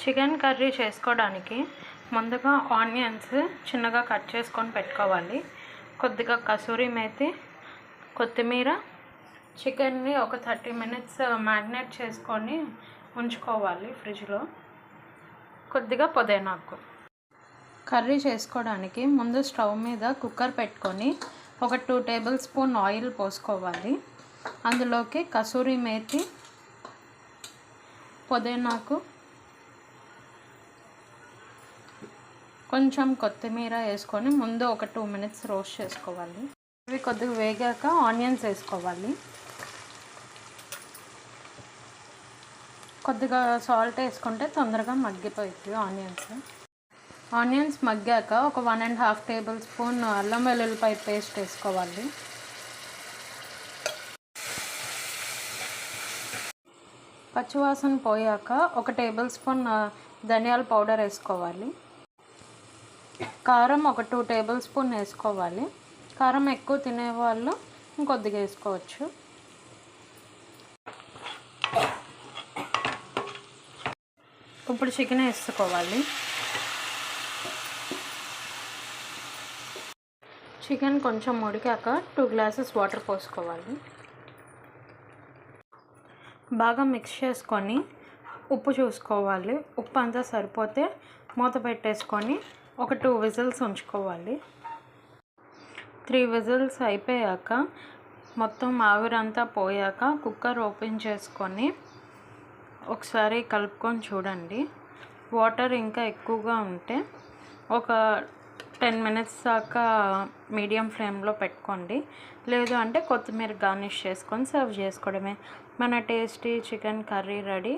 Chicken curry చేసుకోవడానికి ముందుగా onions చిన్నగా కట్ చేసుకొని పెట్టుకోవాలి. కొద్దిగా కసూరి మేతి, కొత్తిమీర, చికెన్ని ఒక 30 minutes మ్యారినేట్ చేసుకొని ఉంచుకోవాలి ఫ్రిడ్జ్లో. కొద్దిగా పుదీనాకు. కర్రీ చేసుకోవడానికి ముందు స్టవ్ మీద కుక్కర్ పెట్టుకొని ఒక 2 tablespoon ఆయిల్ పోసుకోవాలి. అందులోకి కసూరి మేతి, పుదీనాకు, కొంచెం కొత్తిమీర వేసుకొని ముందు ఒక 2 minutes రోస్ట్ చేసుకోవాలి. ఇవి కొద్దిగా వేగాక ఆనియన్స్ వేసుకోవాలి. కొద్దిగా సాల్ట్ వేసుకుంటే తొందరగా మగ్గిపోతుంది ఆనియన్స్ మగ్గాక ఒక 1.5 tablespoon అల్లం వెల్లుల్లిపాయ పేస్ట్ వేసుకోవాలి. పచ్చివాసన పోయాక ఒక tablespoon ధనియాల పౌడర్ వేసుకోవాలి. కారం ఒక 2 tablespoon వేసుకోవాలి. కారం ఎక్కువ తినేవాళ్ళు ఇంకొద్దిగా వేసుకోవచ్చు. ఇప్పుడు చికెన్ వేసుకోవాలి. చికెన్ కొంచెం ఉడికాక 2 glasses వాటర్ పోసుకోవాలి. బాగా మిక్స్ చేసుకొని ఉప్పు చూసుకోవాలి. ఉప్పు అంతా సరిపోతే మూత పెట్టేసుకొని ఒక 2 whistles ఉంచుకోవాలి. 3 whistles అయిపోయాక మొత్తం ఆవిరంతా పోయాక కుక్కర్ ఓపెన్ చేసుకొని ఒకసారి కలుపుకొని చూడండి. వాటర్ ఇంకా ఎక్కువగా ఉంటే ఒక 10 minutes దాకా మీడియం ఫ్లేమ్లో పెట్టుకోండి. లేదు అంటే కొత్తిమీర గార్నిష్ చేసుకొని సర్వ్ చేసుకోవడమే. మన టేస్టీ చికెన్ కర్రీ రెడీ.